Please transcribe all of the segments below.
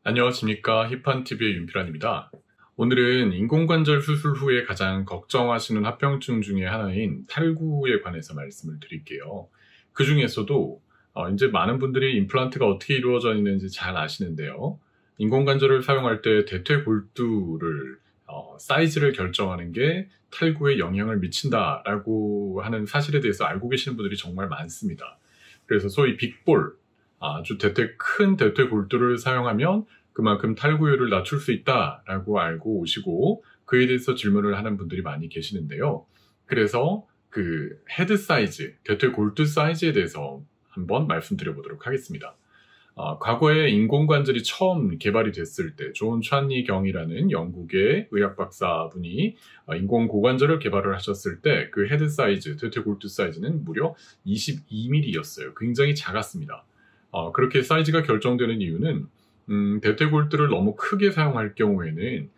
안녕하십니까. 힙한TV의 윤필환입니다. 오늘은 인공관절 수술 후에 가장 걱정하시는 합병증 중에 하나인 탈구에 관해서 말씀을 드릴게요. 그 중에서도 이제 많은 분들이 임플란트가 어떻게 이루어져 있는지 잘 아시는데요. 인공관절을 사용할 때 대퇴골두를 사이즈를 결정하는 게 탈구에 영향을 미친다라고 하는 사실에 대해서 알고 계시는 분들이 정말 많습니다. 그래서 소위 빅볼, 아주 큰 대퇴골두를 사용하면 그만큼 탈구율을 낮출 수 있다라고 알고 오시고 그에 대해서 질문을 하는 분들이 많이 계시는데요. 그래서 그 헤드 사이즈, 대퇴골두 사이즈에 대해서 한번 말씀드려보도록 하겠습니다. 과거에 인공관절이 처음 개발이 됐을 때 존 찬리 경이라는 영국의 의학 박사분이 인공고관절을 개발을 하셨을 때 그 헤드 사이즈, 대퇴골두 사이즈는 무려 22mm였어요. 굉장히 작았습니다. 그렇게 사이즈가 결정되는 이유는 대퇴골두를 너무 크게 사용할 경우에는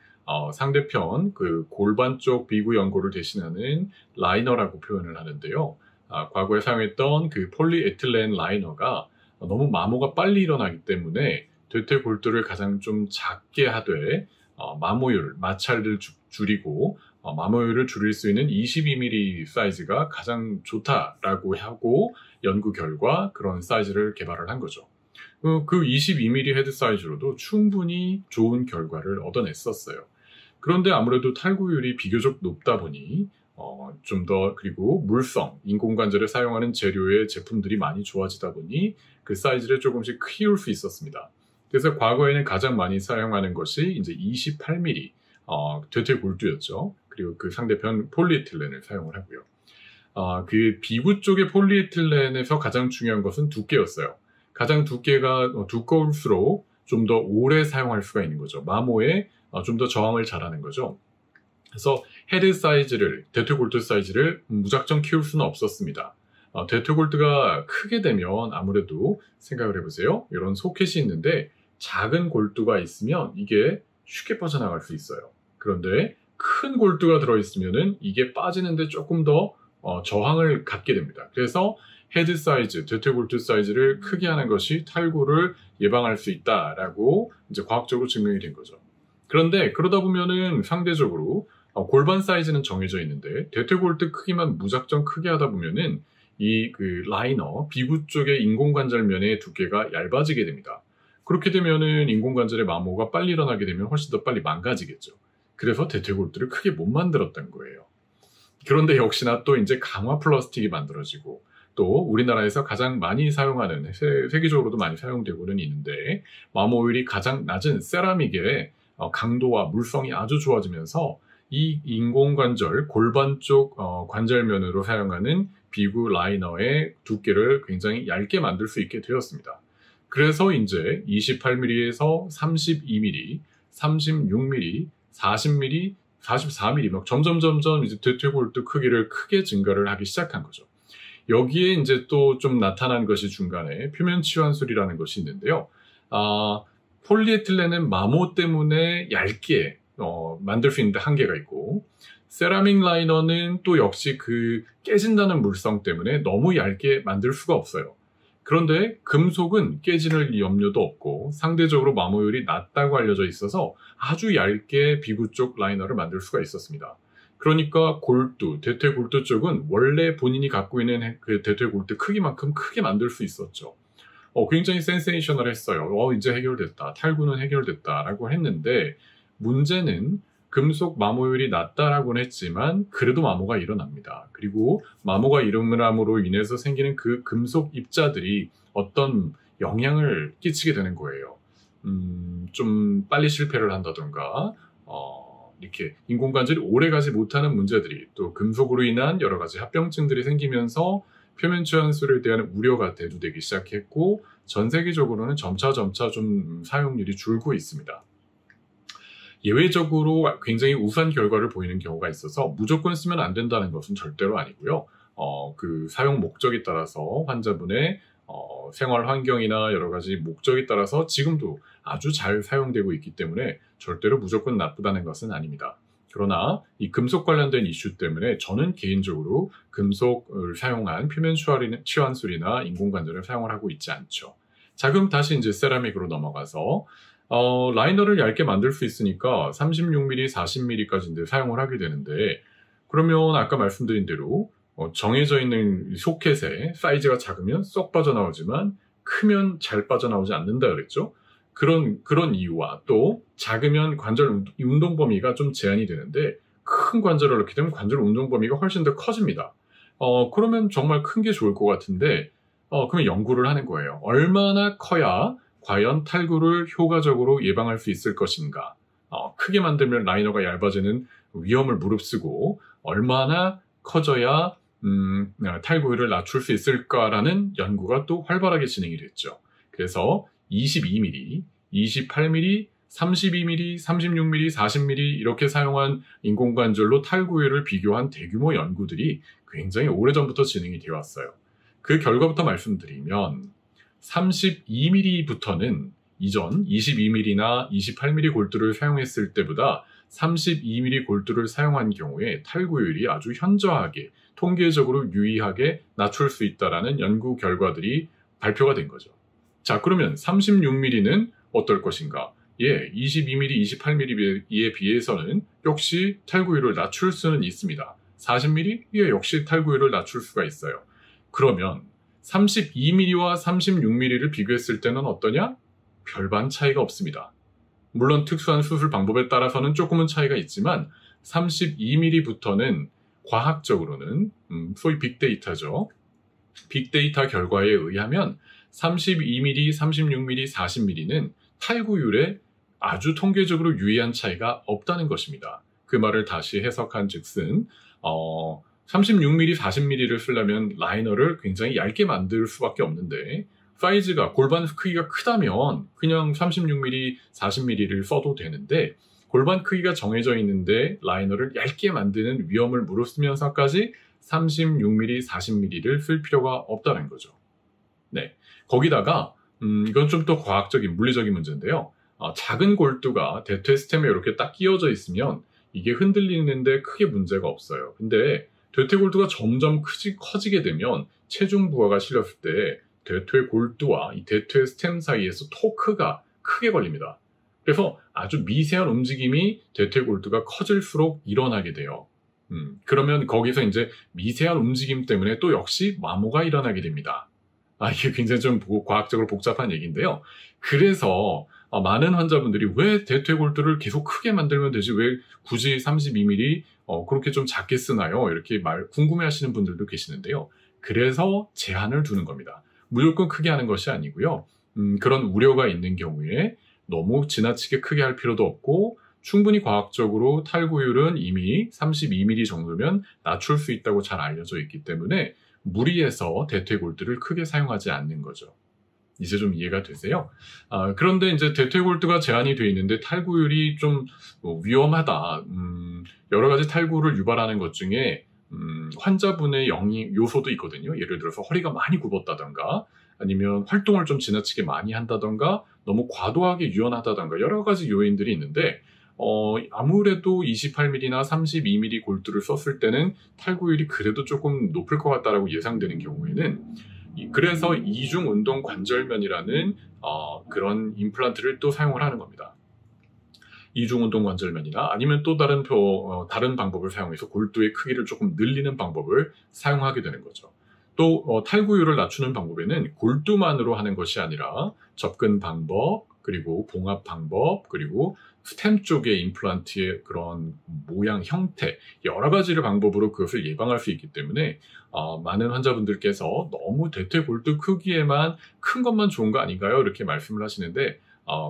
상대편 그 골반 쪽 비구 연골을 대신하는 라이너라고 표현을 하는데요. 과거에 사용했던 그 폴리에틸렌 라이너가 너무 마모가 빨리 일어나기 때문에 대퇴골두를 가장 좀 작게 하되 마찰을 줄이고 마모율을 줄일 수 있는 22mm 사이즈가 가장 좋다라고 하고 연구 결과 그런 사이즈를 개발을 한 거죠. 그 22mm 헤드 사이즈로도 충분히 좋은 결과를 얻어냈었어요. 그런데 아무래도 탈구율이 비교적 높다 보니 좀 더 그리고 물성, 인공관절에 사용하는 재료의 제품들이 많이 좋아지다 보니 그 사이즈를 조금씩 키울 수 있었습니다. 그래서 과거에는 가장 많이 사용하는 것이 이제 28mm 대퇴골두였죠. 그리고 그 상대편 폴리에틸렌을 사용을 하고요. 그 비구 쪽의 폴리에틸렌에서 가장 중요한 것은 두께였어요. 가장 두께가 두꺼울수록 좀 더 오래 사용할 수가 있는 거죠. 마모에 좀 더 저항을 잘하는 거죠. 그래서 헤드 사이즈를, 대퇴골두 사이즈를 무작정 키울 수는 없었습니다. 대퇴골두가 크게 되면 아무래도 생각을 해보세요. 이런 소켓이 있는데 작은 골두가 있으면 이게 쉽게 빠져나갈 수 있어요. 그런데 큰 골두가 들어있으면 이게 빠지는데 조금 더 저항을 갖게 됩니다. 그래서 헤드 사이즈, 대퇴골두 사이즈를 크게 하는 것이 탈구를 예방할 수 있다라고 이제 과학적으로 증명이 된 거죠. 그런데 그러다 보면은 상대적으로 골반 사이즈는 정해져 있는데 대퇴골두 크기만 무작정 크게 하다 보면은 이 그 라이너, 비구 쪽의 인공관절면의 두께가 얇아지게 됩니다. 그렇게 되면은 인공관절의 마모가 빨리 일어나게 되면 훨씬 더 빨리 망가지겠죠. 그래서 대퇴골두를 크게 못 만들었던 거예요. 그런데 역시나 또 이제 강화 플라스틱이 만들어지고 또 우리나라에서 가장 많이 사용하는 세계적으로도 많이 사용되고는 있는데 마모율이 가장 낮은 세라믹의 강도와 물성이 아주 좋아지면서 이 인공관절 골반 쪽 관절면으로 사용하는 비구 라이너의 두께를 굉장히 얇게 만들 수 있게 되었습니다. 그래서 이제 28mm에서 32mm, 36mm, 40mm, 44mm 막 점점 이제 대퇴골두 크기를 크게 증가를 하기 시작한 거죠. 여기에 이제 또 좀 나타난 것이 중간에 표면 치환술이라는 것이 있는데요. 폴리에틸렌은 마모 때문에 얇게 만들 수 있는데 한계가 있고 세라믹 라이너는 또 역시 그 깨진다는 물성 때문에 너무 얇게 만들 수가 없어요. 그런데 금속은 깨질 염려도 없고 상대적으로 마모율이 낮다고 알려져 있어서 아주 얇게 비구 쪽 라이너를 만들 수가 있었습니다. 그러니까 골두, 대퇴골두 쪽은 원래 본인이 갖고 있는 그 대퇴골두 크기만큼 크게 만들 수 있었죠. 굉장히 센세이셔널 했어요. 이제 해결됐다. 탈구는 해결됐다라고 했는데 문제는 금속 마모율이 낮다라고는 했지만 그래도 마모가 일어납니다. 그리고 마모가 일어남으로 인해서 생기는 그 금속 입자들이 어떤 영향을 끼치게 되는 거예요. 좀 빨리 실패를 한다던가 이렇게 인공관절이 오래가지 못하는 문제들이 또 금속으로 인한 여러 가지 합병증들이 생기면서 표면 치환술에 대한 우려가 대두되기 시작했고 전 세계적으로는 점차 좀 사용률이 줄고 있습니다. 예외적으로 굉장히 우수한 결과를 보이는 경우가 있어서 무조건 쓰면 안 된다는 것은 절대로 아니고요. 그 사용 목적에 따라서 환자분의 생활 환경이나 여러 가지 목적에 따라서 지금도 아주 잘 사용되고 있기 때문에 절대로 무조건 나쁘다는 것은 아닙니다. 그러나 이 금속 관련된 이슈 때문에 저는 개인적으로 금속을 사용한 표면 치환술이나 인공관절을 사용을 하고 있지 않죠. 자, 그럼 다시 이제 세라믹으로 넘어가서 라이너를 얇게 만들 수 있으니까 36mm, 40mm까지 사용을 하게 되는데, 그러면 아까 말씀드린 대로 정해져 있는 소켓의 사이즈가 작으면 쏙 빠져나오지만 크면 잘 빠져나오지 않는다 그랬죠. 그런 이유와 또 작으면 관절 운동 범위가 좀 제한이 되는데, 큰 관절을 넣게 되면 관절 운동 범위가 훨씬 더 커집니다. 그러면 정말 큰 게 좋을 것 같은데, 그러면 연구를 하는 거예요. 얼마나 커야 과연 탈구를 효과적으로 예방할 수 있을 것인가. 크게 만들면 라이너가 얇아지는 위험을 무릅쓰고 얼마나 커져야 탈구율을 낮출 수 있을까라는 연구가 또 활발하게 진행이 됐죠. 그래서 22mm, 28mm, 32mm, 36mm, 40mm 이렇게 사용한 인공관절로 탈구율을 비교한 대규모 연구들이 굉장히 오래전부터 진행이 되어 왔어요. 그 결과부터 말씀드리면 32mm부터는 이전 22mm나 28mm 골두를 사용했을 때보다 32mm 골두를 사용한 경우에 탈구율이 아주 현저하게 통계적으로 유의하게 낮출 수 있다는 연구 결과들이 발표가 된 거죠. 자, 그러면 36mm는 어떨 것인가? 22mm, 28mm에 비해서는 역시 탈구율을 낮출 수는 있습니다. 40mm? 역시 탈구율을 낮출 수가 있어요. 그러면 32mm와 36mm를 비교했을 때는 어떠냐? 별반 차이가 없습니다. 물론 특수한 수술 방법에 따라서는 조금은 차이가 있지만 32mm부터는 과학적으로는 소위 빅데이터죠. 빅데이터 결과에 의하면 32mm, 36mm, 40mm는 탈구율에 아주 통계적으로 유의한 차이가 없다는 것입니다. 그 말을 다시 해석한 즉슨 36mm, 40mm를 쓰려면 라이너를 굉장히 얇게 만들 수밖에 없는데 사이즈가 골반 크기가 크다면 그냥 36mm, 40mm를 써도 되는데 골반 크기가 정해져 있는데 라이너를 얇게 만드는 위험을 무릅쓰면서까지 36mm, 40mm를 쓸 필요가 없다는 거죠. 네, 거기다가 이건 좀 더 과학적인 물리적인 문제인데요. 작은 골두가 대퇴 스템에 이렇게 딱 끼워져 있으면 이게 흔들리는데 크게 문제가 없어요. 근데 대퇴 골두가 점점 커지게 되면 체중 부하가 실렸을 때 대퇴 골두와 이 대퇴 스템 사이에서 토크가 크게 걸립니다. 그래서 아주 미세한 움직임이 대퇴 골두가 커질수록 일어나게 돼요. 그러면 거기서 이제 미세한 움직임 때문에 또 역시 마모가 일어나게 됩니다. 이게 굉장히 좀 과학적으로 복잡한 얘기인데요. 그래서 많은 환자분들이 왜 대퇴 골두를 계속 크게 만들면 되지 왜 굳이 32mm 그렇게 좀 작게 쓰나요? 이렇게 궁금해 하시는 분들도 계시는데요. 그래서 제한을 두는 겁니다. 무조건 크게 하는 것이 아니고요. 그런 우려가 있는 경우에 너무 지나치게 크게 할 필요도 없고 충분히 과학적으로 탈구율은 이미 32mm 정도면 낮출 수 있다고 잘 알려져 있기 때문에 무리해서 대퇴 골두를 크게 사용하지 않는 거죠. 이제 좀 이해가 되세요? 그런데 이제 대퇴 골두가 제한이 되어 있는데 탈구율이 좀 위험하다. 여러 가지 탈구를 유발하는 것 중에 환자분의 요소도 있거든요. 예를 들어서 허리가 많이 굽었다던가 아니면 활동을 좀 지나치게 많이 한다던가 너무 과도하게 유연하다던가 여러 가지 요인들이 있는데 아무래도 28mm나 32mm 골두를 썼을 때는 탈구율이 그래도 조금 높을 것 같다라고 예상되는 경우에는 그래서 이중 운동 관절면이라는 그런 임플란트를 또 사용을 하는 겁니다. 이중 운동 관절면이나 아니면 또 다른 방법을 사용해서 골두의 크기를 조금 늘리는 방법을 사용하게 되는 거죠. 또 탈구율을 낮추는 방법에는 골두만으로 하는 것이 아니라 접근 방법, 그리고 봉합 방법, 그리고 스템 쪽의 임플란트의 그런 모양, 형태 여러 가지를 방법으로 그것을 예방할 수 있기 때문에 많은 환자분들께서 너무 대퇴 골두 크기에만 큰 것만 좋은 거 아닌가요? 이렇게 말씀을 하시는데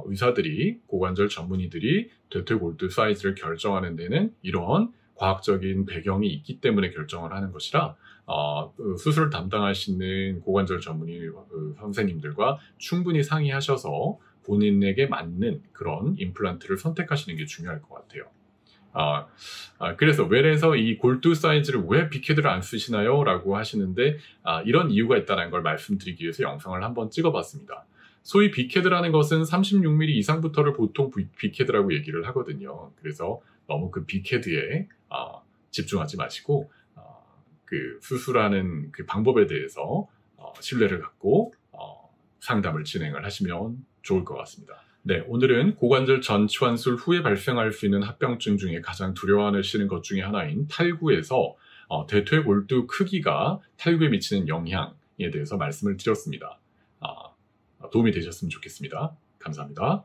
의사들이, 고관절 전문의들이 대퇴 골두 사이즈를 결정하는 데는 이런 과학적인 배경이 있기 때문에 결정을 하는 것이라 수술을 담당하시는 고관절 전문의 선생님들과 충분히 상의하셔서 본인에게 맞는 그런 임플란트를 선택하시는 게 중요할 것 같아요. 그래서 웰에서 이 골두 사이즈를 왜 빅헤드를 안 쓰시나요? 라고 하시는데 이런 이유가 있다는 걸 말씀드리기 위해서 영상을 한번 찍어봤습니다. 소위 빅헤드라는 것은 36mm 이상부터를 보통 빅헤드라고 얘기를 하거든요. 그래서 너무 그 빅헤드에 집중하지 마시고 그 수술하는 그 방법에 대해서 신뢰를 갖고 상담을 진행을 하시면 좋을 것 같습니다. 네, 오늘은 고관절 전치환술 후에 발생할 수 있는 합병증 중에 가장 두려워하시는 것 중에 하나인 탈구에서 대퇴골두 크기가 탈구에 미치는 영향에 대해서 말씀을 드렸습니다. 도움이 되셨으면 좋겠습니다. 감사합니다.